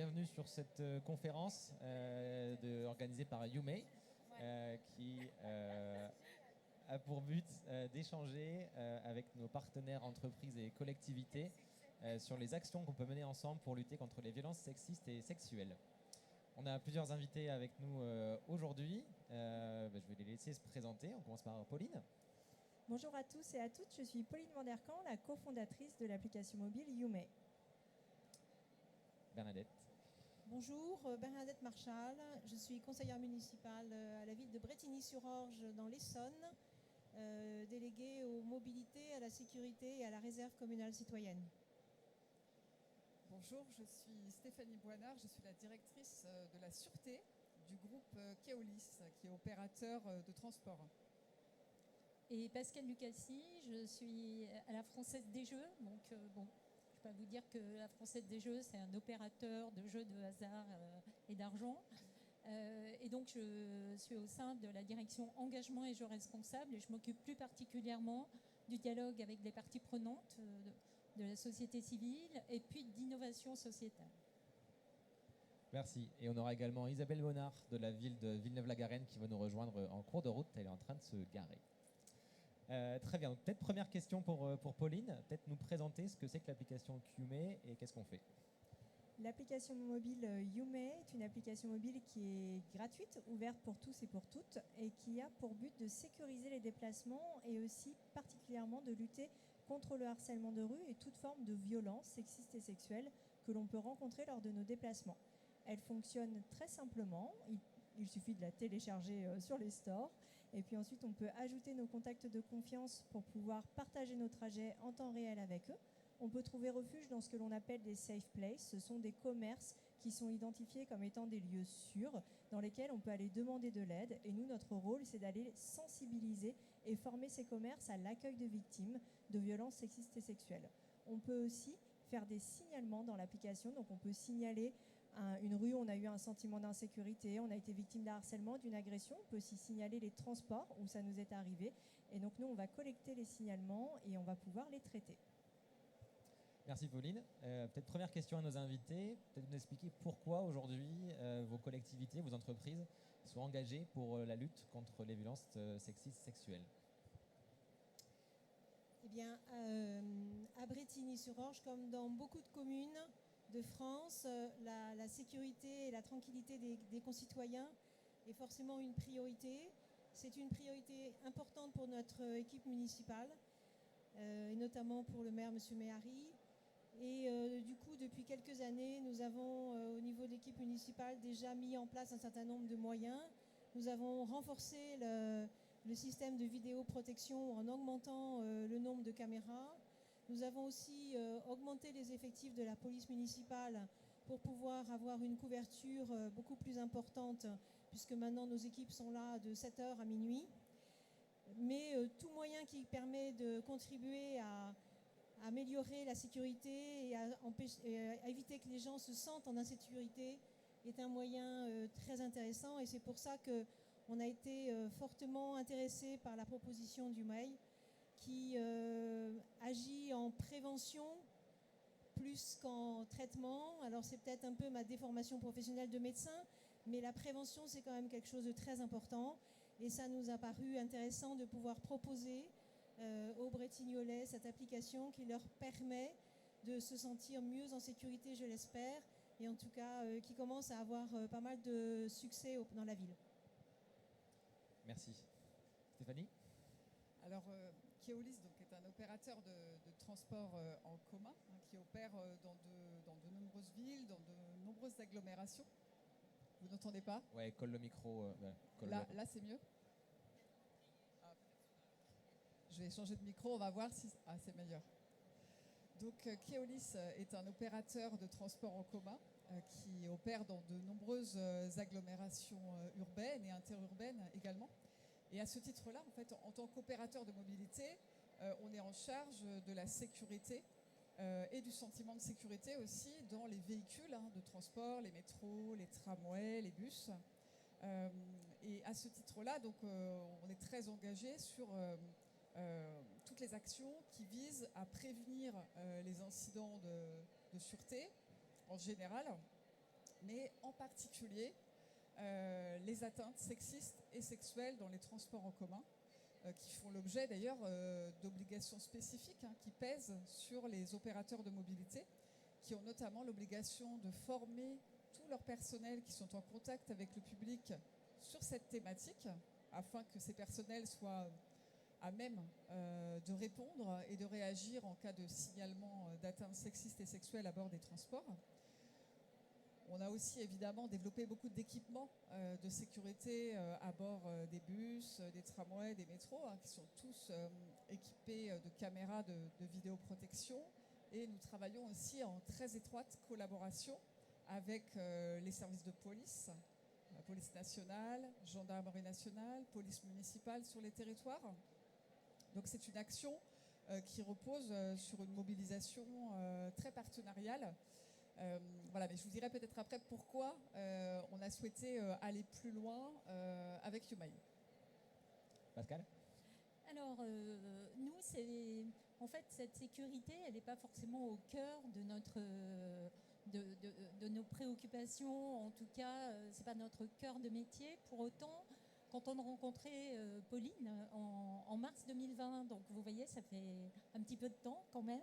bienvenue sur cette conférence organisée par YouMay qui a pour but d'échanger avec nos partenaires entreprises et collectivités sur les actions qu'on peut mener ensemble pour lutter contre les violences sexistes et sexuelles. On a plusieurs invités avec nous aujourd'hui. Je vais les laisser se présenter. On commence par Pauline. Bonjour à tous et à toutes, je suis Pauline Vanderkamp, la cofondatrice de l'application mobile YouMay. Bernadette. Bonjour, Bernadette Marchal, je suis conseillère municipale à la ville de Brétigny-sur-Orge dans l'Essonne, déléguée aux mobilités, à la sécurité et à la réserve communale citoyenne. Bonjour, je suis Stéphanie Boinard, je suis la directrice de la sûreté du groupe Keolis, qui est opérateur de transport. Et Pascal Lucassi, je suis à la Française des Jeux, donc je peux vous dire que la Française des Jeux, c'est un opérateur de jeux de hasard et d'argent. Et donc, je suis au sein de la direction engagement et jeux responsables et je m'occupe plus particulièrement du dialogue avec les parties prenantes de la société civile et puis d'innovation sociétale. Merci. Et on aura également Isabelle Bonnard de la ville de Villeneuve-la-Garenne qui va nous rejoindre en cours de route. Elle est en train de se garer. Très bien. Donc, peut-être première question pour Pauline. Peut-être nous présenter ce que c'est que l'application YouMay et qu'est-ce qu'on fait. L'application mobile YouMay est une application mobile qui est gratuite, ouverte pour tous et pour toutes et qui a pour but de sécuriser les déplacements et aussi particulièrement de lutter contre le harcèlement de rue et toute forme de violence sexiste et sexuelle que l'on peut rencontrer lors de nos déplacements. Elle fonctionne très simplement. Il suffit de la télécharger sur les stores. Et puis ensuite, on peut ajouter nos contacts de confiance pour pouvoir partager nos trajets en temps réel avec eux. On peut trouver refuge dans ce que l'on appelle des safe places. Ce sont des commerces qui sont identifiés comme étant des lieux sûrs dans lesquels on peut aller demander de l'aide. Et nous, notre rôle, c'est d'aller sensibiliser et former ces commerces à l'accueil de victimes de violences sexistes et sexuelles. On peut aussi faire des signalements dans l'application. Donc on peut signaler une rue où on a eu un sentiment d'insécurité, on a été victime d'un harcèlement, d'une agression. On peut aussi signaler les transports où ça nous est arrivé. Et donc nous, on va collecter les signalements et on va pouvoir les traiter. Merci Pauline. Peut-être première question à nos invités. Peut-être nous expliquer pourquoi aujourd'hui vos collectivités, vos entreprises sont engagées pour la lutte contre les violences sexistes sexuelles. Eh bien, à Brétigny-sur-Orge, comme dans beaucoup de communes de France, la sécurité et la tranquillité des concitoyens est forcément une priorité. C'est une priorité importante pour notre équipe municipale, et notamment pour le maire, M. Méhari. Et du coup, depuis quelques années, nous avons, au niveau de l'équipe municipale, déjà mis en place un certain nombre de moyens. Nous avons renforcé le système de vidéoprotection en augmentant le nombre de caméras. Nous avons aussi augmenté les effectifs de la police municipale pour pouvoir avoir une couverture beaucoup plus importante, puisque maintenant nos équipes sont là de 7h à minuit. Mais tout moyen qui permet de contribuer à améliorer la sécurité et à éviter que les gens se sentent en insécurité est un moyen très intéressant. Et c'est pour ça qu'on a été fortement intéressé par la proposition du MAI qui agit en prévention plus qu'en traitement. Alors c'est peut-être un peu ma déformation professionnelle de médecin, mais la prévention c'est quand même quelque chose de très important. Et ça nous a paru intéressant de pouvoir proposer aux Bretignolais cette application qui leur permet de se sentir mieux en sécurité, je l'espère, et en tout cas qui commence à avoir pas mal de succès dans la ville. Merci. Stéphanie ? Alors, Keolis est un opérateur de transport en commun qui opère dans de nombreuses villes, dans de nombreuses agglomérations. Vous n'entendez pas ? Ouais, colle le micro. Là, c'est mieux ? Je vais changer de micro, on va voir si... Ah, c'est meilleur. Donc, Keolis est un opérateur de transport en commun qui opère dans de nombreuses agglomérations urbaines et interurbaines également. Et à ce titre-là, en fait, en tant qu'opérateur de mobilité, on est en charge de la sécurité et du sentiment de sécurité aussi dans les véhicules de transport, les métros, les tramways, les bus. Et à ce titre-là, donc, on est très engagé sur toutes les actions qui visent à prévenir les incidents de sûreté en général, mais en particulier les atteintes sexistes et sexuelles dans les transports en commun, qui font l'objet d'ailleurs d'obligations spécifiques qui pèsent sur les opérateurs de mobilité, qui ont notamment l'obligation de former tout leur personnel qui sont en contact avec le public sur cette thématique, afin que ces personnels soient à même de répondre et de réagir en cas de signalement d'atteintes sexistes et sexuelles à bord des transports. On a aussi évidemment développé beaucoup d'équipements de sécurité à bord des bus, des tramways, des métros, qui sont tous équipés de caméras de vidéoprotection. Et nous travaillons aussi en très étroite collaboration avec les services de police, la police nationale, gendarmerie nationale, police municipale sur les territoires. Donc c'est une action qui repose sur une mobilisation très partenariale. Voilà, mais je vous dirai peut-être après pourquoi on a souhaité aller plus loin avec Youmae. Pascal ? Alors, nous, en fait, cette sécurité, elle n'est pas forcément au cœur de nos préoccupations. En tout cas, ce n'est pas notre cœur de métier. Pour autant, quand on a rencontré Pauline en mars 2020, donc vous voyez, ça fait un petit peu de temps quand même,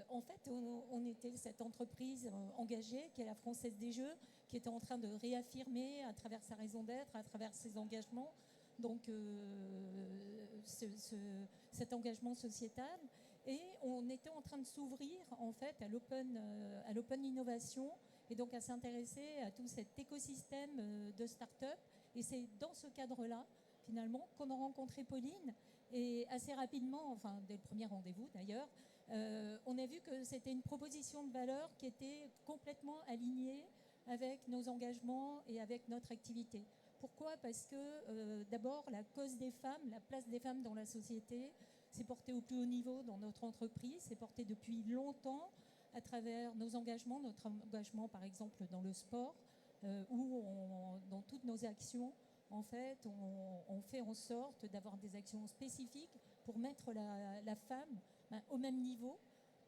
en fait, on était cette entreprise engagée qui est la Française des Jeux, qui était en train de réaffirmer à travers sa raison d'être, à travers ses engagements, donc cet engagement sociétal. Et on était en train de s'ouvrir en fait à l'open innovation et donc à s'intéresser à tout cet écosystème de start-up. Et c'est dans ce cadre-là, finalement, qu'on a rencontré Pauline. Et assez rapidement, enfin dès le premier rendez-vous d'ailleurs, on a vu que c'était une proposition de valeur qui était complètement alignée avec nos engagements et avec notre activité. Pourquoi ? Parce que d'abord, la cause des femmes, la place des femmes dans la société, c'est porté au plus haut niveau dans notre entreprise, c'est porté depuis longtemps à travers nos engagements, notre engagement par exemple dans le sport, où dans toutes nos actions, en fait, on fait en sorte d'avoir des actions spécifiques pour mettre la femme au même niveau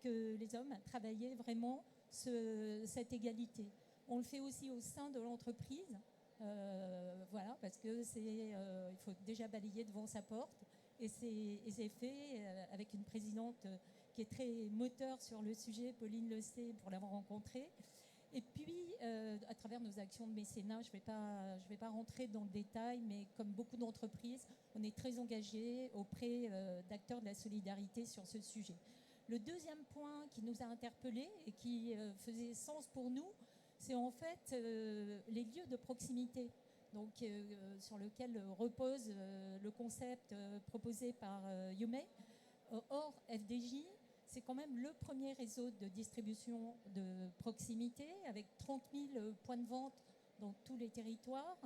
que les hommes, à travailler vraiment cette égalité. On le fait aussi au sein de l'entreprise, voilà, parce que il faut déjà balayer devant sa porte, et c'est fait avec une présidente qui est très moteur sur le sujet, Pauline le sait pour l'avoir rencontrée. Et puis, à travers nos actions de mécénat, je vais pas rentrer dans le détail, mais comme beaucoup d'entreprises, on est très engagé auprès d'acteurs de la solidarité sur ce sujet. Le deuxième point qui nous a interpellés et qui faisait sens pour nous, c'est en fait les lieux de proximité, donc, sur lequel repose le concept proposé par Youmae. Or, FDJ, c'est quand même le premier réseau de distribution de proximité avec 30 000 points de vente dans tous les territoires.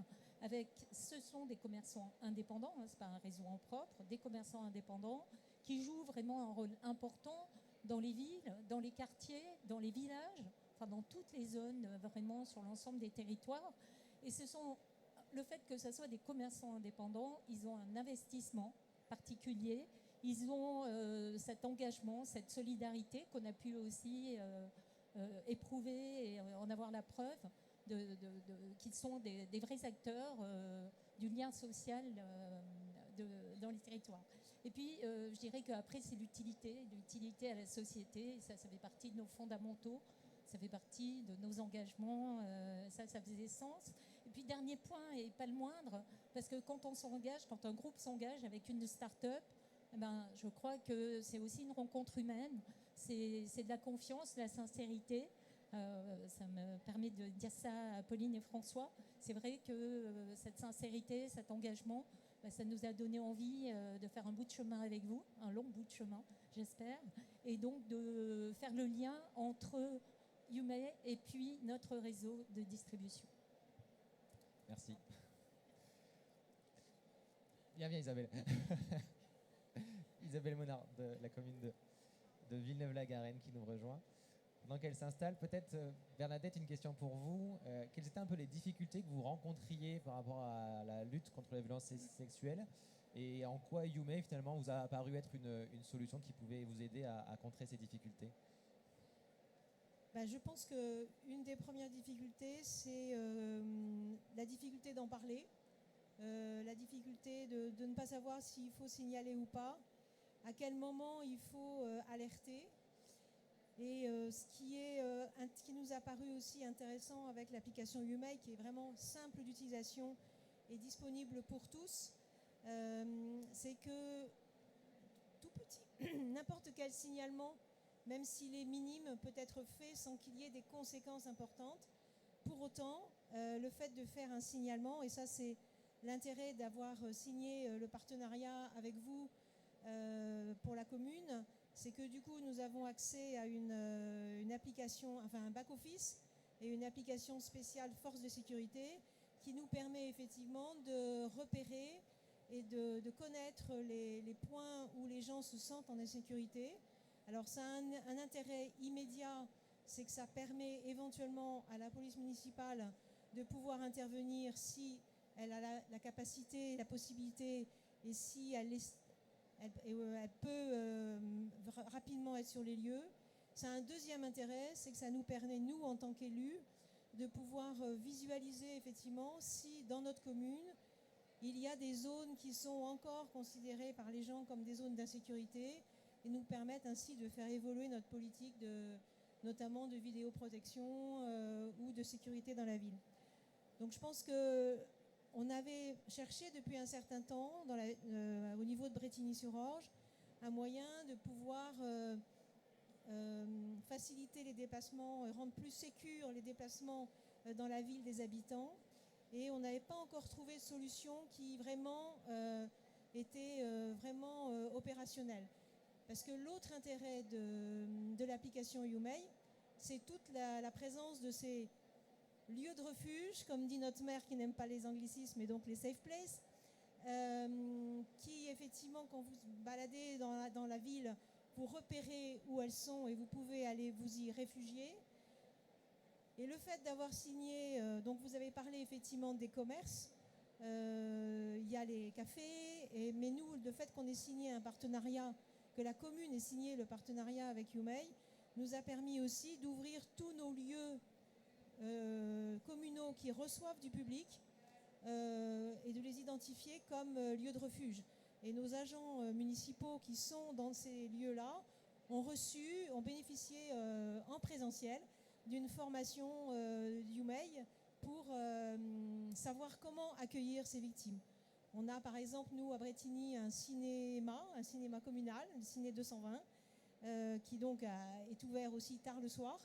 Ce sont des commerçants indépendants, ce n'est pas un réseau en propre, des commerçants indépendants qui jouent vraiment un rôle important dans les villes, dans les quartiers, dans les villages, enfin dans toutes les zones, vraiment sur l'ensemble des territoires. Et le fait que ce soit des commerçants indépendants, ils ont un investissement particulier. Ils ont cet engagement, cette solidarité qu'on a pu aussi éprouver et en avoir la preuve qu'ils sont des vrais acteurs du lien social dans les territoires. Et puis, je dirais qu'après, c'est l'utilité à la société. Et ça fait partie de nos fondamentaux, ça fait partie de nos engagements, ça faisait sens. Et puis, dernier point, et pas le moindre, parce que quand on s'engage, quand un groupe s'engage avec une start-up, je crois que c'est aussi une rencontre humaine, c'est de la confiance, de la sincérité. Ça me permet de dire ça à Pauline et François. C'est vrai que cette sincérité, cet engagement, ça nous a donné envie de faire un bout de chemin avec vous, un long bout de chemin, j'espère, et donc de faire le lien entre Youmae et puis notre réseau de distribution. Merci. Viens Isabelle. Isabelle Monard de la commune de Villeneuve-la-Garenne qui nous rejoint. Pendant qu'elle s'installe, peut-être Bernadette, une question pour vous. Quelles étaient un peu les difficultés que vous rencontriez par rapport à la lutte contre la violence sexuelle et en quoi Youmae finalement vous a apparu être une solution qui pouvait vous aider à contrer ces difficultés ? Je pense qu'une des premières difficultés, c'est la difficulté d'en parler, la difficulté de ne pas savoir s'il faut signaler ou pas, à quel moment il faut alerter. Et ce qui nous a paru aussi intéressant avec l'application YouMake, qui est vraiment simple d'utilisation et disponible pour tous, c'est que tout petit, n'importe quel signalement, même s'il est minime, peut être fait sans qu'il y ait des conséquences importantes. Pour autant, le fait de faire un signalement, et ça c'est l'intérêt d'avoir signé le partenariat avec vous pour la commune, c'est que du coup nous avons accès à une application, enfin un back-office et une application spéciale force de sécurité qui nous permet effectivement de repérer et de connaître les points où les gens se sentent en insécurité. Alors ça a un intérêt immédiat, c'est que ça permet éventuellement à la police municipale de pouvoir intervenir si elle a la capacité, la possibilité et si elle peut rapidement être sur les lieux. Ça a un deuxième intérêt, c'est que ça nous permet, nous, en tant qu'élus, de pouvoir visualiser effectivement si dans notre commune, il y a des zones qui sont encore considérées par les gens comme des zones d'insécurité et nous permettent ainsi de faire évoluer notre politique, notamment de vidéoprotection ou de sécurité dans la ville. Donc je pense qu'on avait cherché depuis un certain temps au niveau de Brétigny-sur-Orge un moyen de pouvoir faciliter les déplacements, rendre plus sécures les déplacements dans la ville des habitants. Et on n'avait pas encore trouvé de solution qui vraiment était vraiment opérationnelle. Parce que l'autre intérêt de l'application YouMay, c'est toute la présence de ces lieux de refuge, comme dit notre maire qui n'aime pas les anglicismes, et donc les safe places, qui effectivement, quand vous baladez dans la ville, vous repérez où elles sont et vous pouvez aller vous y réfugier. Et le fait d'avoir signé, donc vous avez parlé effectivement des commerces, il y a les cafés, mais nous, le fait qu'on ait signé un partenariat, que la commune ait signé le partenariat avec YouMay, nous a permis aussi d'ouvrir tous nos lieux communaux qui reçoivent du public et de les identifier comme lieux de refuge. Et nos agents municipaux qui sont dans ces lieux-là ont bénéficié en présentiel d'une formation YouMay pour savoir comment accueillir ces victimes. On a par exemple, nous, à Brétigny, un cinéma communal, le Ciné 220, qui donc est ouvert aussi tard le soir.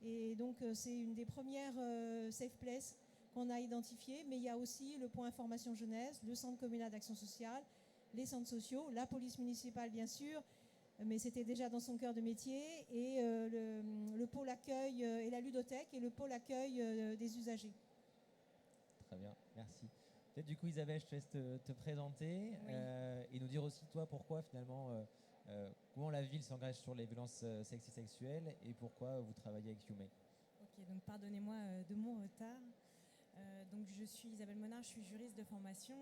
Et donc c'est une des premières safe places qu'on a identifiées. Mais il y a aussi le point information jeunesse, le centre communal d'action sociale, les centres sociaux, la police municipale bien sûr, mais c'était déjà dans son cœur de métier, et le pôle accueil et la ludothèque et le pôle accueil des usagers. Très bien, merci. Peut-être du coup Isabelle, je te laisse te présenter et nous dire aussi toi pourquoi finalement, comment la ville s'engage sur les violences sexuelles et pourquoi vous travaillez avec YouMay. Ok, donc pardonnez-moi de mon retard. Donc je suis Isabelle Monard, je suis juriste de formation.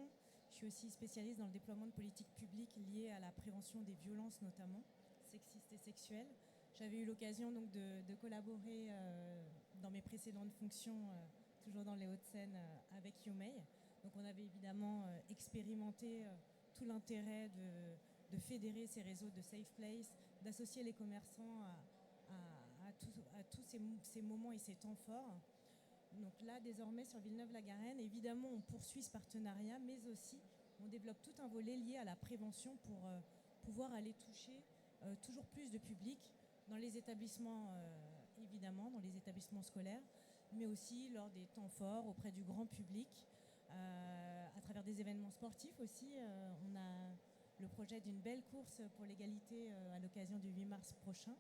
Je suis aussi spécialiste dans le déploiement de politiques publiques liées à la prévention des violences, notamment sexistes et sexuelles. J'avais eu l'occasion donc de collaborer dans mes précédentes fonctions, toujours dans les Hauts-de-Seine, avec YouMay. Donc on avait évidemment expérimenté tout l'intérêt de fédérer ces réseaux de safe place, d'associer les commerçants à tous ces moments et ces temps forts. Donc là, désormais, sur Villeneuve-la-Garenne, évidemment, on poursuit ce partenariat, mais aussi on développe tout un volet lié à la prévention pour pouvoir aller toucher toujours plus de public dans les établissements, évidemment, dans les établissements scolaires, mais aussi lors des temps forts auprès du grand public, à travers des événements sportifs aussi. On a le projet d'une belle course pour l'égalité à l'occasion du 8 mars prochain.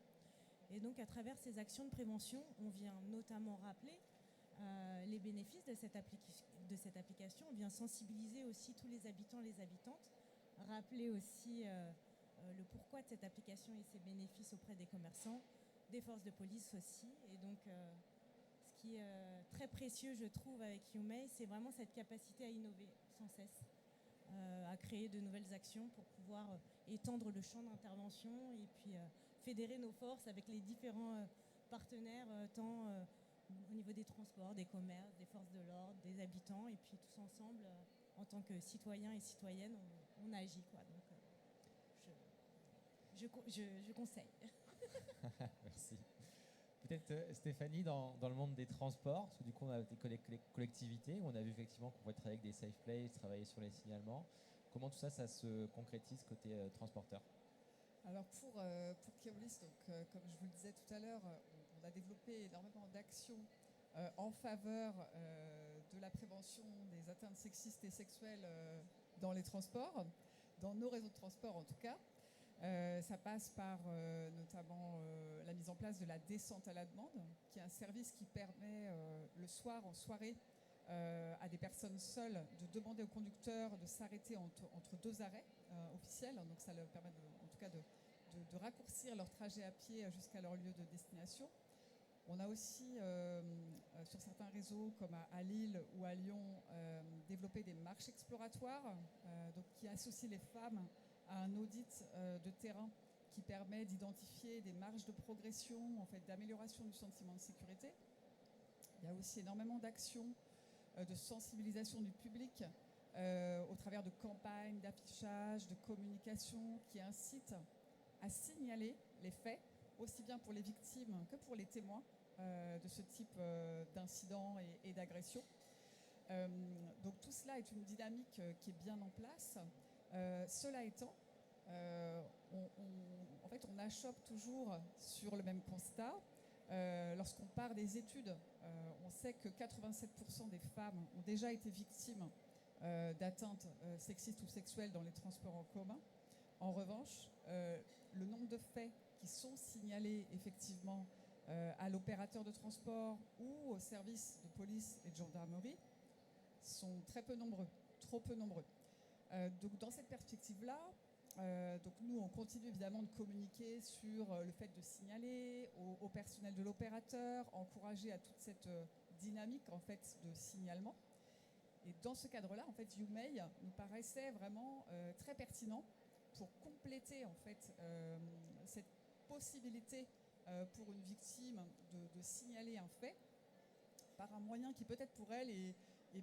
Et donc, à travers ces actions de prévention, on vient notamment rappeler les bénéfices de cette application. On vient sensibiliser aussi tous les habitants, les habitantes, rappeler aussi le pourquoi de cette application et ses bénéfices auprès des commerçants, des forces de police aussi. Et donc, ce qui est très précieux, je trouve, avec YouMay, c'est vraiment cette capacité à innover sans cesse, à créer de nouvelles actions pour pouvoir étendre le champ d'intervention et puis fédérer nos forces avec les différents partenaires, tant au niveau des transports, des commerces, des forces de l'ordre, des habitants, et puis tous ensemble, en tant que citoyens et citoyennes, on agit, quoi. Donc, je conseille. Merci. Peut-être Stéphanie, dans le monde des transports, parce que du coup on a des collectivités, où on a vu effectivement qu'on pouvait travailler avec des safe places, travailler sur les signalements. Comment tout ça, ça se concrétise côté transporteur? Alors pour Keolis, donc, comme je vous le disais tout à l'heure, on a développé énormément d'actions en faveur de la prévention des atteintes sexistes et sexuelles dans les transports, dans nos réseaux de transport en tout cas. Ça passe par notamment la mise en place de la descente à la demande, qui est un service qui permet le soir, en soirée, à des personnes seules de demander au conducteur de s'arrêter entre deux arrêts officiels. Donc ça leur permet en tout cas de raccourcir leur trajet à pied jusqu'à leur lieu de destination. On a aussi, sur certains réseaux, comme à Lille ou à Lyon, développé des marches exploratoires donc qui associent les femmes à un audit de terrain qui permet d'identifier des marges de progression, en fait, d'amélioration du sentiment de sécurité. Il y a aussi énormément d'actions de sensibilisation du public au travers de campagnes, d'affichage, de communication qui incitent à signaler les faits, aussi bien pour les victimes que pour les témoins de ce type d'incidents et d'agressions. Donc tout cela est une dynamique qui est bien en place. Cela étant, on achoppe toujours sur le même constat. Lorsqu'on part des études, on sait que 87% des femmes ont déjà été victimes d'atteintes sexistes ou sexuelles dans les transports en commun. En revanche, le nombre de faits qui sont signalés effectivement à l'opérateur de transport ou au service de police et de gendarmerie sont très peu nombreux, trop peu nombreux. Donc dans cette perspective-là, donc nous on continue évidemment de communiquer sur le fait de signaler au personnel de l'opérateur, encourager à toute cette dynamique en fait de signalement. Et dans ce cadre-là, en fait, YouMay nous paraissait vraiment très pertinent pour compléter en fait cette possibilité pour une victime de signaler un fait par un moyen qui peut-être pour elle est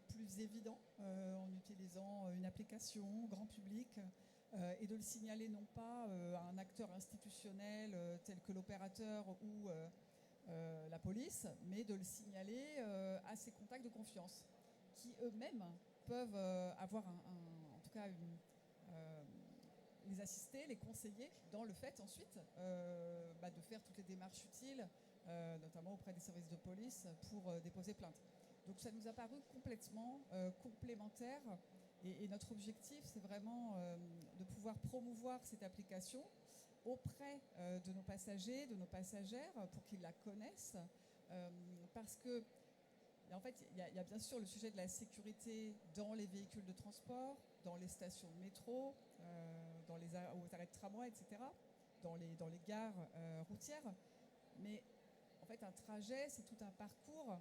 plus évident en utilisant une application grand public et de le signaler non pas à un acteur institutionnel tel que l'opérateur ou la police, mais de le signaler à ses contacts de confiance qui eux-mêmes peuvent avoir en tout cas les assister, les conseiller dans le fait ensuite de faire toutes les démarches utiles, notamment auprès des services de police pour déposer plainte. Donc ça nous a paru complètement complémentaire et notre objectif c'est vraiment de pouvoir promouvoir cette application auprès de nos passagers, de nos passagères pour qu'ils la connaissent parce que en fait il y a bien sûr le sujet de la sécurité dans les véhicules de transport, dans les stations de métro, aux arrêts de tramway, etc., dans les gares routières, mais en fait un trajet c'est tout un parcours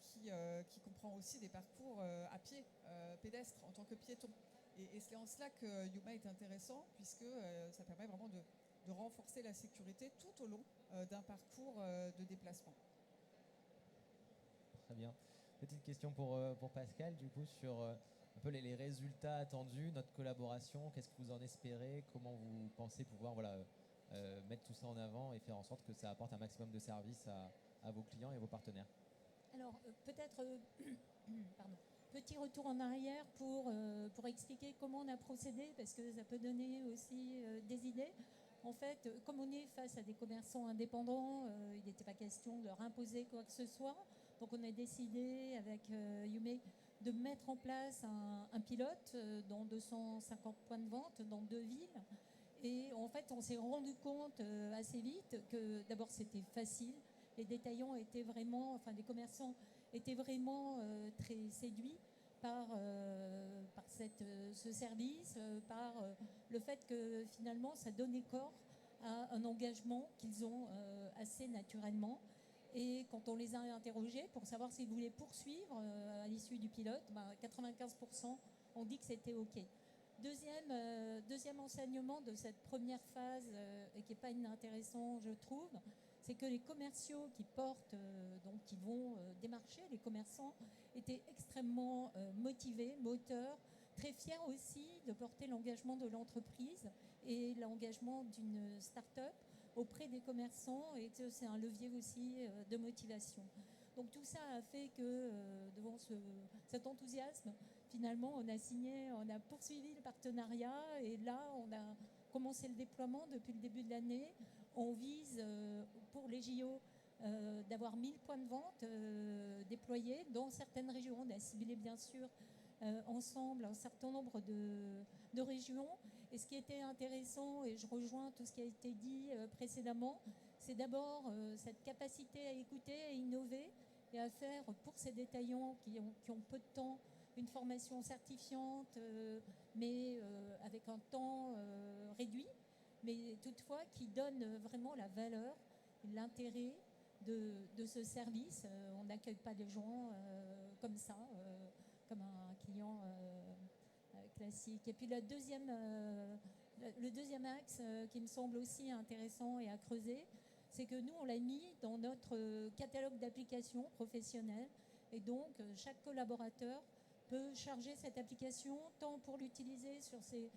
qui comprend aussi des parcours à pied, pédestres, en tant que piéton. Et c'est en cela que YouMay est intéressant, puisque ça permet vraiment de renforcer la sécurité tout au long d'un parcours de déplacement. Très bien. Petite question pour Pascal, du coup, sur un peu les résultats attendus, notre collaboration, qu'est-ce que vous en espérez, comment vous pensez pouvoir mettre tout ça en avant et faire en sorte que ça apporte un maximum de services à vos clients et vos partenaires. Alors, peut-être, petit retour en arrière pour expliquer comment on a procédé, parce que ça peut donner aussi des idées. En fait, comme on est face à des commerçants indépendants, il n'était pas question de leur imposer quoi que ce soit. Donc, on a décidé avec YouMay de mettre en place un pilote dans 250 points de vente dans 2 villes. Et en fait, on s'est rendu compte assez vite que d'abord, c'était facile. Les détaillants étaient vraiment, les commerçants étaient vraiment très séduits par ce service, par le fait que finalement ça donnait corps à un engagement qu'ils ont assez naturellement. Et quand on les a interrogés pour savoir s'ils voulaient poursuivre à l'issue du pilote, 95% ont dit que c'était OK. Deuxième enseignement de cette première phase, et qui n'est pas inintéressant, je trouve, c'est que les commerciaux qui portent, donc qui vont démarcher les commerçants, étaient extrêmement motivés, moteurs, très fiers aussi de porter l'engagement de l'entreprise et l'engagement d'une start-up auprès des commerçants, et que c'est un levier aussi de motivation. Donc tout ça a fait que devant cet enthousiasme, finalement, on a poursuivi le partenariat, et là, on a commencé le déploiement depuis le début de l'année. On vise pour les JO d'avoir 1000 points de vente déployés dans certaines régions. On a ciblé bien sûr ensemble un certain nombre de régions. Et ce qui était intéressant, et je rejoins tout ce qui a été dit précédemment, c'est d'abord cette capacité à écouter, à innover et à faire pour ces détaillants qui ont peu de temps une formation certifiante, mais avec un temps réduit, mais toutefois qui donne vraiment la valeur, l'intérêt de ce service. On n'accueille pas les gens comme ça, comme un client classique. Et puis le deuxième axe qui me semble aussi intéressant et à creuser, c'est que nous, on l'a mis dans notre catalogue d'applications professionnelles, et donc chaque collaborateur peut charger cette application tant pour l'utiliser sur ses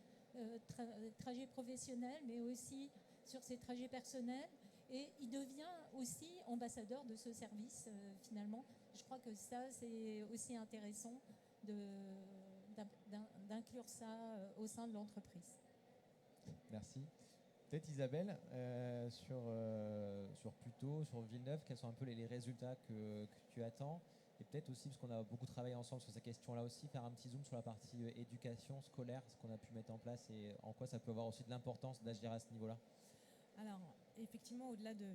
trajets professionnels, mais aussi sur ses trajets personnels, et il devient aussi ambassadeur de ce service finalement. Je crois que ça, c'est aussi intéressant d'inclure ça au sein de l'entreprise. Merci. Peut-être Isabelle, sur Pluto, sur Villeneuve, quels sont un peu les résultats que tu attends? Et peut-être aussi, parce qu'on a beaucoup travaillé ensemble sur ces questions-là aussi, faire un petit zoom sur la partie éducation scolaire, ce qu'on a pu mettre en place et en quoi ça peut avoir aussi de l'importance d'agir à ce niveau-là. Alors, effectivement, au-delà de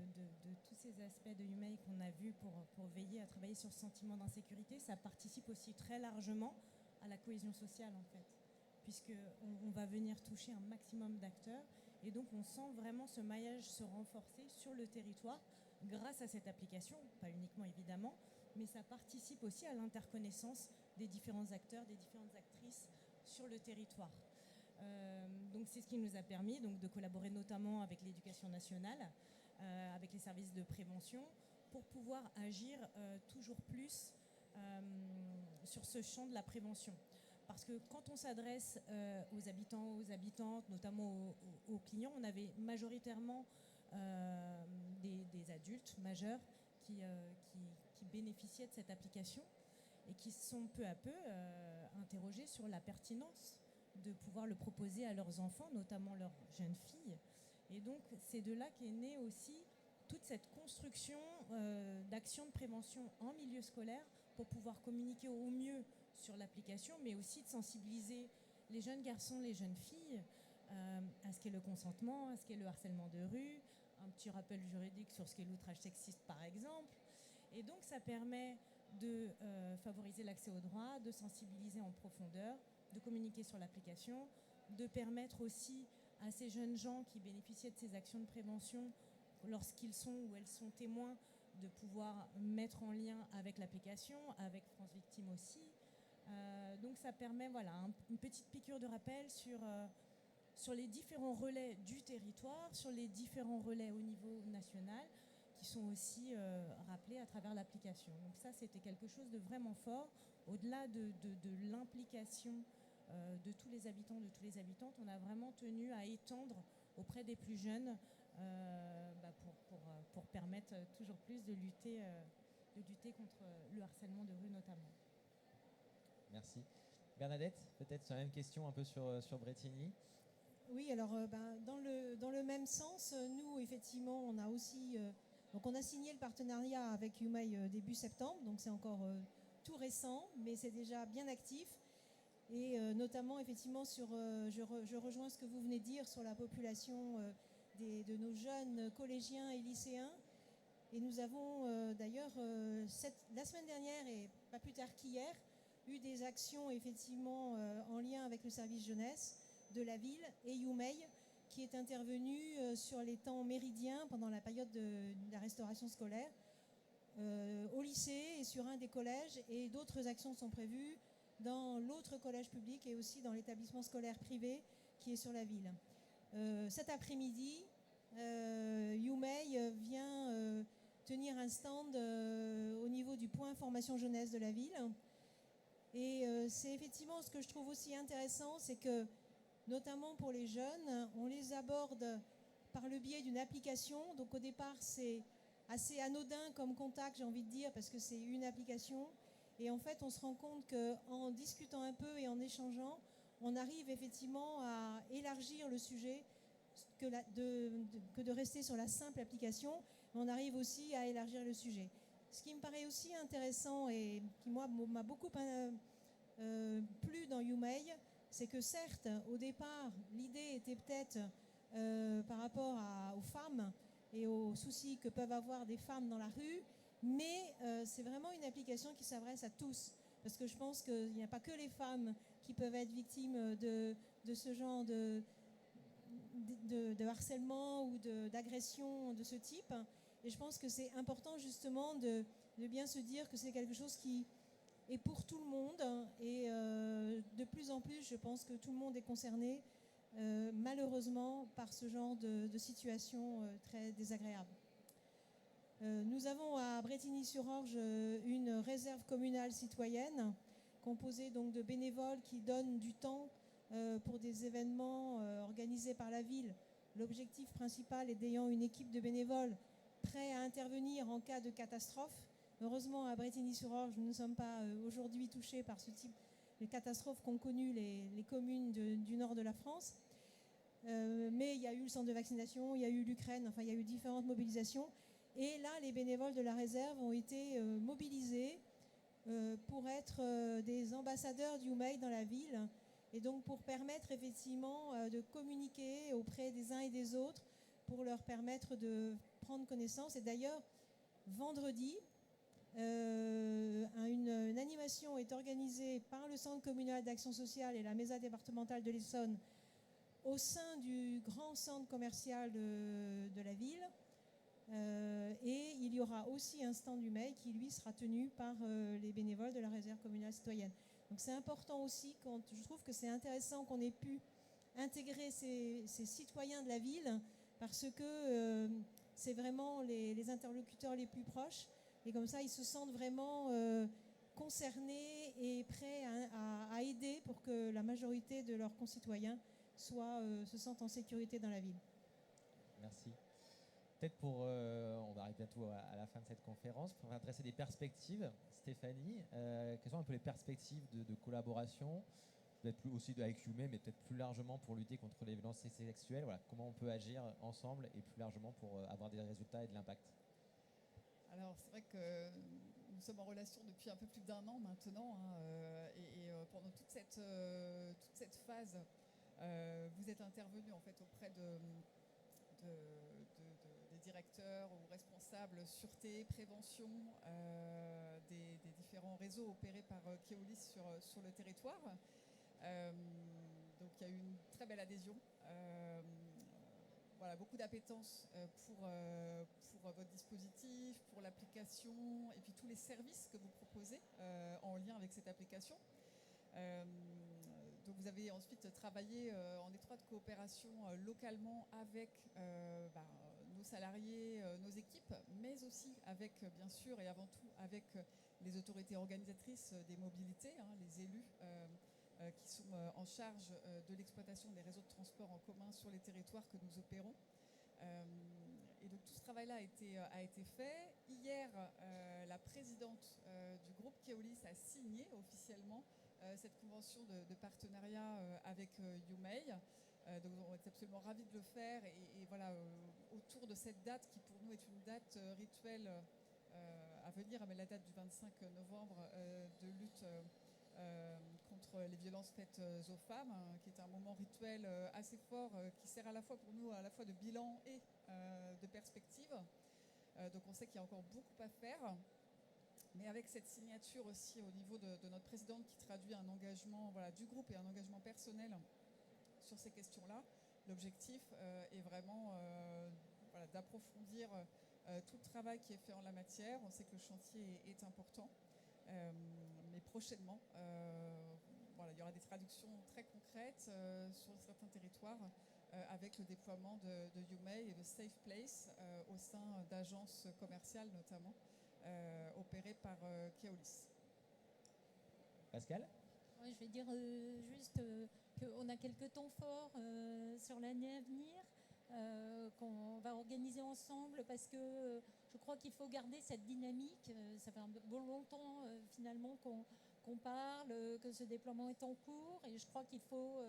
tous ces aspects de Humei qu'on a vus pour veiller à travailler sur ce sentiment d'insécurité, ça participe aussi très largement à la cohésion sociale, en fait, puisqu'on va venir toucher un maximum d'acteurs, et donc on sent vraiment ce maillage se renforcer sur le territoire grâce à cette application, pas uniquement évidemment, mais ça participe aussi à l'interconnaissance des différents acteurs, des différentes actrices sur le territoire. Donc c'est ce qui nous a permis donc, de collaborer notamment avec l'Éducation nationale, avec les services de prévention, pour pouvoir agir toujours plus sur ce champ de la prévention. Parce que quand on s'adresse aux habitants, aux habitantes, notamment aux clients, on avait majoritairement des adultes majeurs qui bénéficiaient de cette application et qui sont peu à peu interrogés sur la pertinence de pouvoir le proposer à leurs enfants, notamment leurs jeunes filles. Et donc, c'est de là qu'est née aussi toute cette construction d'actions de prévention en milieu scolaire pour pouvoir communiquer au mieux sur l'application, mais aussi de sensibiliser les jeunes garçons, les jeunes filles à ce qu'est le consentement, à ce qu'est le harcèlement de rue, un petit rappel juridique sur ce qu'est l'outrage sexiste, par exemple. Et donc, ça permet de favoriser l'accès aux droits, de sensibiliser en profondeur, de communiquer sur l'application, de permettre aussi à ces jeunes gens qui bénéficiaient de ces actions de prévention, lorsqu'ils sont ou elles sont témoins, de pouvoir mettre en lien avec l'application, avec France Victime aussi. Donc ça permet voilà, une petite piqûre de rappel sur les différents relais du territoire, sur les différents relais au niveau national, qui sont aussi rappelés à travers l'application. Donc ça, c'était quelque chose de vraiment fort. Au-delà de l'implication de tous les habitants, de toutes les habitantes, on a vraiment tenu à étendre auprès des plus jeunes pour permettre toujours plus de lutter contre le harcèlement de rue notamment. Merci. Bernadette, peut-être sur la même question un peu sur Bretigny. Oui, alors dans le même sens, nous effectivement on a aussi donc on a signé le partenariat avec Humei début septembre, donc c'est encore tout récent, mais c'est déjà bien actif. Et notamment effectivement je rejoins ce que vous venez de dire sur la population de nos jeunes collégiens et lycéens. Et nous avons d'ailleurs la semaine dernière et pas plus tard qu'hier eu des actions effectivement en lien avec le service jeunesse de la ville et Humei qui est intervenu sur les temps méridiens pendant la période de la restauration scolaire au lycée et sur un des collèges, et d'autres actions sont prévues dans l'autre collège public et aussi dans l'établissement scolaire privé qui est sur la ville. Cet après-midi, YouMay vient tenir un stand au niveau du point formation jeunesse de la ville. Et c'est effectivement ce que je trouve aussi intéressant, c'est que notamment pour les jeunes, on les aborde par le biais d'une application. Donc au départ, c'est assez anodin comme contact, j'ai envie de dire, parce que c'est une application. Et en fait, on se rend compte qu'en discutant un peu et en échangeant, on arrive effectivement à élargir le sujet que de rester sur la simple application. On arrive aussi à élargir le sujet. Ce qui me paraît aussi intéressant et qui, moi, m'a beaucoup plu dans YouMay, c'est que certes, au départ, l'idée était peut-être par rapport aux femmes et aux soucis que peuvent avoir des femmes dans la rue, mais c'est vraiment une application qui s'adresse à tous. Parce que je pense qu'il n'y a pas que les femmes qui peuvent être victimes de ce genre de harcèlement ou d'agression de ce type. Et je pense que c'est important justement de bien se dire que c'est quelque chose qui est pour tout le monde. Et de plus en plus, je pense que tout le monde est concerné, malheureusement, par ce genre de situation très désagréable. Nous avons à Brétigny-sur-Orge une réserve communale citoyenne composée donc de bénévoles qui donnent du temps pour des événements organisés par la ville. L'objectif principal est d'ayant une équipe de bénévoles prêts à intervenir en cas de catastrophe. Heureusement, à Brétigny-sur-Orge, nous ne sommes pas aujourd'hui touchés par ce type de catastrophes qu'ont connues les communes du nord de la France. Mais il y a eu le centre de vaccination, il y a eu l'Ukraine, enfin il y a eu différentes mobilisations. Et là, les bénévoles de la réserve ont été mobilisés pour être des ambassadeurs du YouMay dans la ville et donc pour permettre effectivement de communiquer auprès des uns et des autres pour leur permettre de prendre connaissance. Et d'ailleurs, vendredi, une animation est organisée par le Centre communal d'action sociale et la MESA départementale de l'Essonne au sein du grand centre commercial de la ville. Et il y aura aussi un stand YouMay qui, lui, sera tenu par les bénévoles de la réserve communale citoyenne. Donc c'est important aussi, je trouve que c'est intéressant qu'on ait pu intégrer ces citoyens de la ville parce que c'est vraiment les interlocuteurs les plus proches et comme ça ils se sentent vraiment concernés et prêts à aider pour que la majorité de leurs concitoyens se sentent en sécurité dans la ville. Merci. Peut-être on va arriver bientôt à la fin de cette conférence, pour adresser des perspectives. Stéphanie, quelles sont un peu les perspectives de collaboration, peut-être aussi avec YouMay, mais peut-être plus largement pour lutter contre les violences sexuelles. Voilà, comment on peut agir ensemble et plus largement pour avoir des résultats et de l'impact. Alors c'est vrai que nous sommes en relation depuis un peu plus d'1 an maintenant, et pendant toute cette phase, vous êtes intervenu en fait auprès des directeurs ou responsables sûreté, prévention des différents réseaux opérés par Keolis sur le territoire. Donc il y a eu une très belle adhésion. Voilà, beaucoup d'appétence pour votre dispositif, pour l'application et puis tous les services que vous proposez en lien avec cette application. Donc vous avez ensuite travaillé en étroite coopération localement avec nos salariés, nos équipes, mais aussi avec, bien sûr, et avant tout, avec les autorités organisatrices des mobilités, les élus qui sont en charge de l'exploitation des réseaux de transport en commun sur les territoires que nous opérons. Et donc tout ce travail-là a été fait. Hier, la présidente du groupe Keolis a signé officiellement cette convention de partenariat avec YouMay. Donc on est absolument ravis de le faire et voilà, autour de cette date qui pour nous est une date rituelle à venir, mais la date du 25 novembre de lutte contre les violences faites aux femmes, qui est un moment rituel assez fort, qui sert à la fois pour nous à la fois de bilan et de perspective. Donc on sait qu'il y a encore beaucoup à faire. Mais avec cette signature aussi au niveau de notre présidente qui traduit un engagement du groupe et un engagement personnel sur ces questions-là, l'objectif est vraiment d'approfondir tout le travail qui est fait en la matière. On sait que le chantier est important, mais prochainement, il y aura des traductions très concrètes sur certains territoires avec le déploiement de YouMay et de Safe Place au sein d'agences commerciales notamment, opérées par Keolis. Pascal? Ouais, je vais dire juste qu'on a quelques temps forts sur l'année à venir qu'on va organiser ensemble parce que je crois qu'il faut garder cette dynamique. Ça fait un bon longtemps finalement qu'on parle, que ce déploiement est en cours et je crois qu'il faut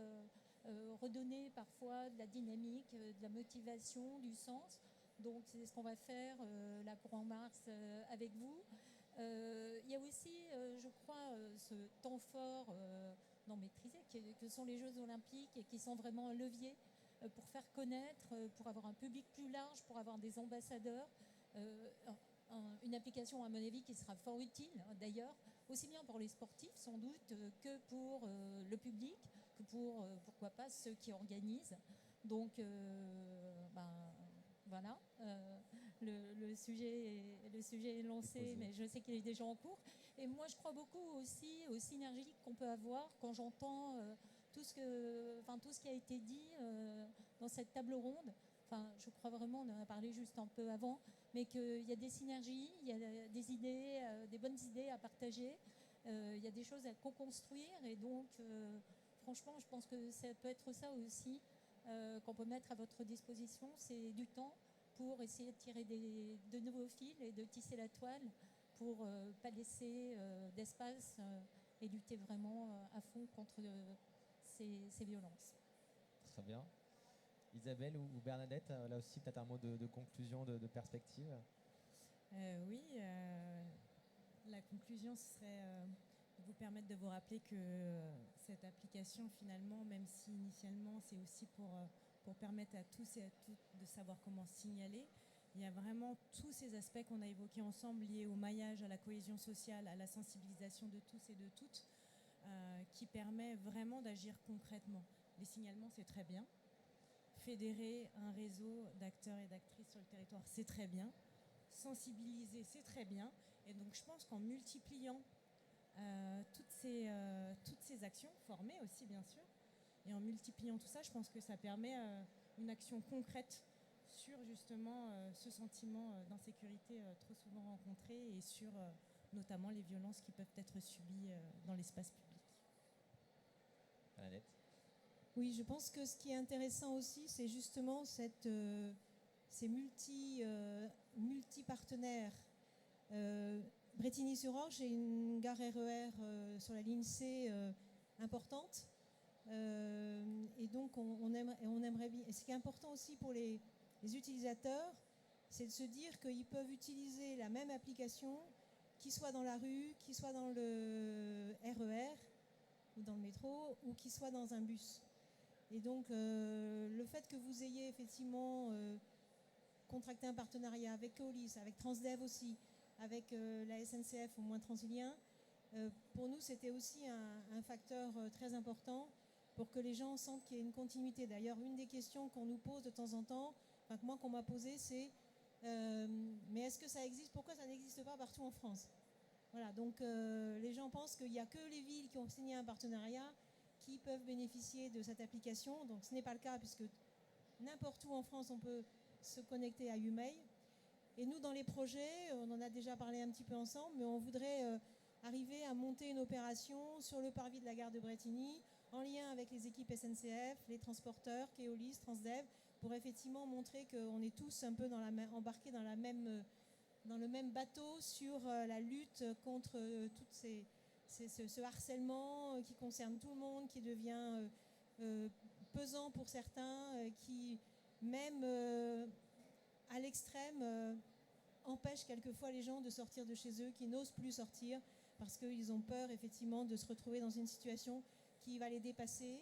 redonner parfois de la dynamique, de la motivation, du sens. Donc c'est ce qu'on va faire là pour en mars avec vous. Il y a aussi, je crois, ce temps fort non maîtrisé que sont les Jeux Olympiques et qui sont vraiment un levier pour faire connaître, pour avoir un public plus large, pour avoir des ambassadeurs. Une application, à mon avis, qui sera fort utile, d'ailleurs, aussi bien pour les sportifs, sans doute, que pour le public, que pour, pourquoi pas, ceux qui organisent. Donc, voilà. Le sujet est lancé, mais je sais qu'il est déjà en cours. Et moi, je crois beaucoup aussi aux synergies qu'on peut avoir quand j'entends tout ce qui a été dit dans cette table ronde. Enfin, je crois vraiment, on en a parlé juste un peu avant, mais qu'il y a des synergies, il y a des idées, des bonnes idées à partager, il y a des choses à co-construire. Et donc, franchement, je pense que ça peut être ça aussi qu'on peut mettre à votre disposition, c'est du temps pour essayer de tirer de nouveaux fils et de tisser la toile pour ne pas laisser d'espace et lutter vraiment à fond contre ces violences. Très bien. Isabelle ou Bernadette, là aussi peut-être un mot de conclusion, de perspective. Oui, la conclusion ce serait de vous permettre de vous rappeler que cette application finalement, même si initialement c'est aussi pour permettre à tous et à toutes de savoir comment signaler, il y a vraiment tous ces aspects qu'on a évoqués ensemble liés au maillage, à la cohésion sociale, à la sensibilisation de tous et de toutes qui permet vraiment d'agir concrètement. Les signalements, c'est très bien. Fédérer un réseau d'acteurs et d'actrices sur le territoire, c'est très bien. Sensibiliser, c'est très bien. Et donc, je pense qu'en multipliant toutes ces actions, formées aussi, bien sûr, et en multipliant tout ça, je pense que ça permet une action concrète sur, justement, ce sentiment d'insécurité trop souvent rencontré et sur, notamment, les violences qui peuvent être subies dans l'espace public. Bernadette? Oui, je pense que ce qui est intéressant aussi, c'est justement ces multi-partenaires. Brétigny-sur-Orge est une gare RER sur la ligne C importante. Et donc, on aimerait bien. Et ce qui est important aussi pour les utilisateurs, c'est de se dire qu'ils peuvent utiliser la même application, qu'ils soient dans la rue, qu'ils soient dans le RER ou dans le métro, ou qu'ils soient dans un bus. Et donc, le fait que vous ayez effectivement contracté un partenariat avec Keolis, avec Transdev aussi, avec la SNCF, au moins Transilien, pour nous, c'était aussi un facteur très important pour que les gens sentent qu'il y ait une continuité. D'ailleurs, une des questions qu'on nous pose de temps en temps, enfin que moi qu'on m'a posé, c'est mais est-ce que ça existe? Pourquoi ça n'existe pas partout en France? Voilà, donc les gens pensent qu'il n'y a que les villes qui ont signé un partenariat qui peuvent bénéficier de cette application. Donc ce n'est pas le cas puisque n'importe où en France on peut se connecter à YouMay. Et nous dans les projets, on en a déjà parlé un petit peu ensemble, mais on voudrait arriver à monter une opération sur le parvis de la gare de Brétigny en lien avec les équipes SNCF, les transporteurs, Keolis, Transdev, pour effectivement montrer qu'on est tous un peu embarqués dans le même bateau sur la lutte contre toutes ce harcèlement qui concerne tout le monde, qui devient pesant pour certains, qui même à l'extrême empêche quelquefois les gens de sortir de chez eux, qui n'osent plus sortir parce qu'ils ont peur effectivement de se retrouver dans une situation qui va les dépasser.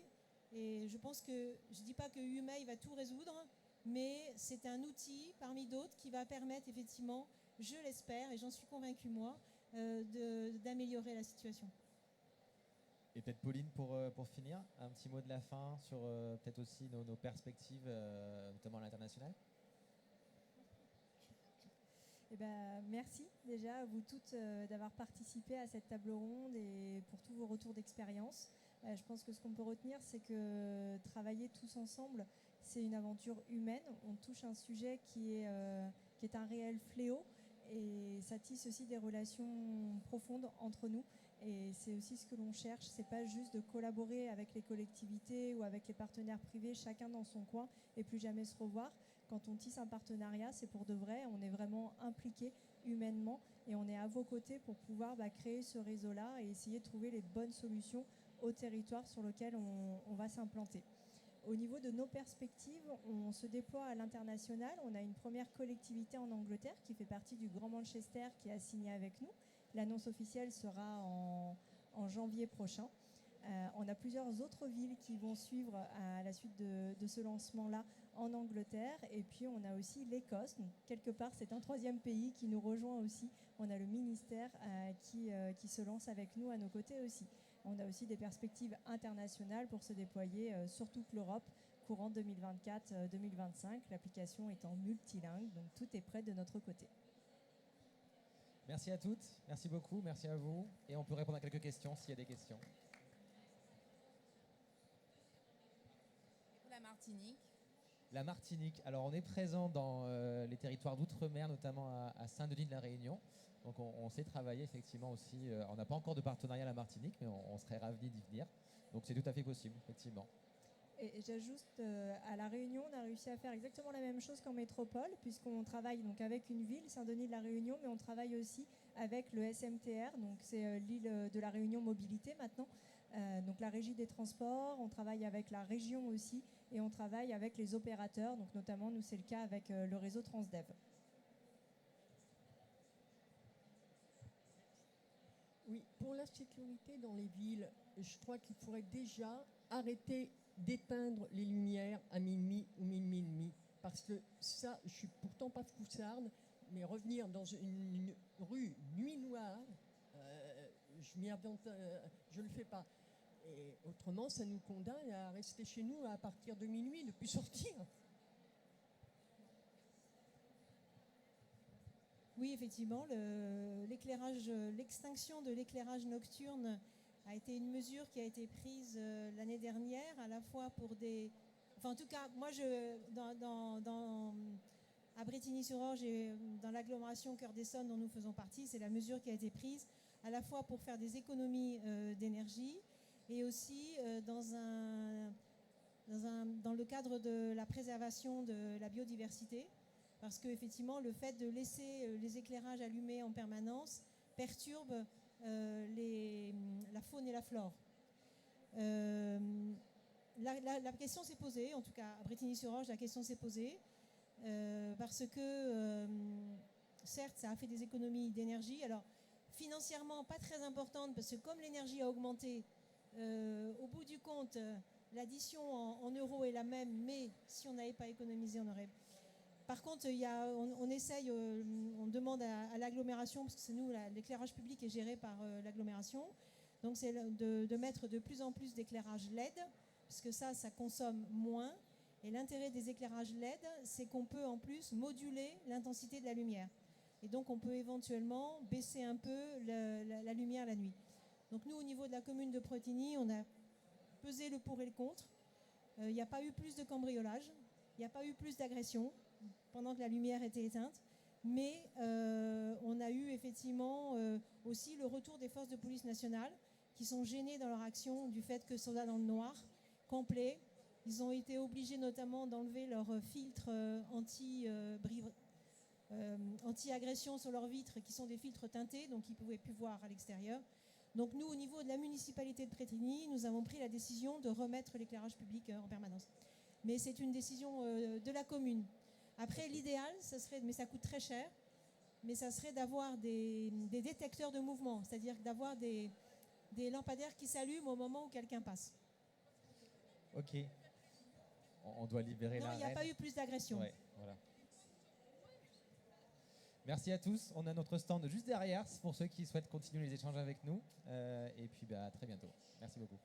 Et je pense que, je ne dis pas que YouMay va tout résoudre, mais c'est un outil parmi d'autres qui va permettre effectivement, je l'espère, et j'en suis convaincue moi, d'améliorer la situation. Et peut-être Pauline, pour finir, un petit mot de la fin sur peut-être aussi nos perspectives, notamment à l'international. Eh ben, merci déjà à vous toutes d'avoir participé à cette table ronde et pour tous vos retours d'expérience. Je pense que ce qu'on peut retenir, c'est que travailler tous ensemble c'est une aventure humaine. On touche un sujet qui est un réel fléau et ça tisse aussi des relations profondes entre nous. Et c'est aussi ce que l'on cherche, c'est pas juste de collaborer avec les collectivités ou avec les partenaires privés, chacun dans son coin, et plus jamais se revoir. Quand on tisse un partenariat, c'est pour de vrai, on est vraiment impliqué humainement et on est à vos côtés pour pouvoir créer ce réseau-là et essayer de trouver les bonnes solutions au territoire sur lequel on va s'implanter. Au niveau de nos perspectives, on se déploie à l'international. On a une première collectivité en Angleterre qui fait partie du Grand Manchester qui a signé avec nous. L'annonce officielle sera en janvier prochain. On a plusieurs autres villes qui vont suivre à la suite de ce lancement-là en Angleterre. Et puis, on a aussi l'Écosse. Donc, quelque part, c'est un troisième pays qui nous rejoint aussi. On a le ministère qui se lance avec nous à nos côtés aussi. On a aussi des perspectives internationales pour se déployer sur toute l'Europe, courant 2024-2025. L'application étant multilingue, donc tout est prêt de notre côté. Merci à toutes, merci beaucoup, merci à vous. Et on peut répondre à quelques questions s'il y a des questions. La Martinique. La Martinique, alors on est présent dans les territoires d'outre-mer, notamment à Saint-Denis de la Réunion. Donc on sait travailler effectivement aussi. On n'a pas encore de partenariat à la Martinique, mais on serait ravis d'y venir. Donc c'est tout à fait possible, effectivement. Et j'ajoute, à La Réunion, on a réussi à faire exactement la même chose qu'en métropole, puisqu'on travaille donc avec une ville, Saint-Denis de la Réunion, mais on travaille aussi avec le SMTR, donc c'est l'île de la Réunion Mobilité maintenant, donc la régie des transports, on travaille avec la région aussi, et on travaille avec les opérateurs, donc notamment nous c'est le cas avec le réseau Transdev. Oui, pour la sécurité dans les villes, je crois qu'il faudrait déjà arrêter d'éteindre les lumières à minuit ou minuit et demi. Parce que ça, je suis pourtant pas foussarde, mais revenir dans une rue nuit noire, je le fais pas. Et autrement, ça nous condamne à rester chez nous à partir de minuit, ne plus sortir. Oui, effectivement, l'extinction de l'éclairage nocturne a été une mesure qui a été prise l'année dernière, à la fois pour des... Enfin, en tout cas, moi, à Brétigny-sur-Orge et dans l'agglomération Cœur-d'Essonne dont nous faisons partie, c'est la mesure qui a été prise à la fois pour faire des économies d'énergie et aussi dans le cadre de la préservation de la biodiversité. Parce qu'effectivement, le fait de laisser les éclairages allumés en permanence perturbe la faune et la flore. La question s'est posée, en tout cas à Brétigny-sur-Orge, la question s'est posée, parce que certes, ça a fait des économies d'énergie. Alors, financièrement, pas très importantes, parce que comme l'énergie a augmenté, au bout du compte, l'addition en euros est la même, mais si on n'avait pas économisé, on aurait... Par contre, on demande à l'agglomération, parce que c'est nous, l'éclairage public est géré par l'agglomération, donc c'est de mettre de plus en plus d'éclairage LED, parce que ça consomme moins. Et l'intérêt des éclairages LED, c'est qu'on peut en plus moduler l'intensité de la lumière. Et donc on peut éventuellement baisser un peu la lumière la nuit. Donc nous, au niveau de la commune de Bretigny, on a pesé le pour et le contre. Il n'y a pas eu plus de cambriolage, il n'y a pas eu plus d'agressions pendant que la lumière était éteinte, mais on a eu effectivement aussi le retour des forces de police nationales qui sont gênées dans leur action du fait que sont là dans le noir, complet. Ils ont été obligés notamment d'enlever leur filtre anti-agression sur leurs vitres, qui sont des filtres teintés, donc ils ne pouvaient plus voir à l'extérieur. Donc nous, au niveau de la municipalité de Bretigny, nous avons pris la décision de remettre l'éclairage public en permanence. Mais c'est une décision de la commune. Après, l'idéal, mais ça coûte très cher, mais ça serait d'avoir des détecteurs de mouvement, c'est-à-dire d'avoir des lampadaires qui s'allument au moment où quelqu'un passe. Ok. On doit libérer la Non, il n'y a reine. pas eu plus d'agression. Ouais, voilà. Merci à tous. On a notre stand juste derrière pour ceux qui souhaitent continuer les échanges avec nous. Et puis à très bientôt. Merci beaucoup.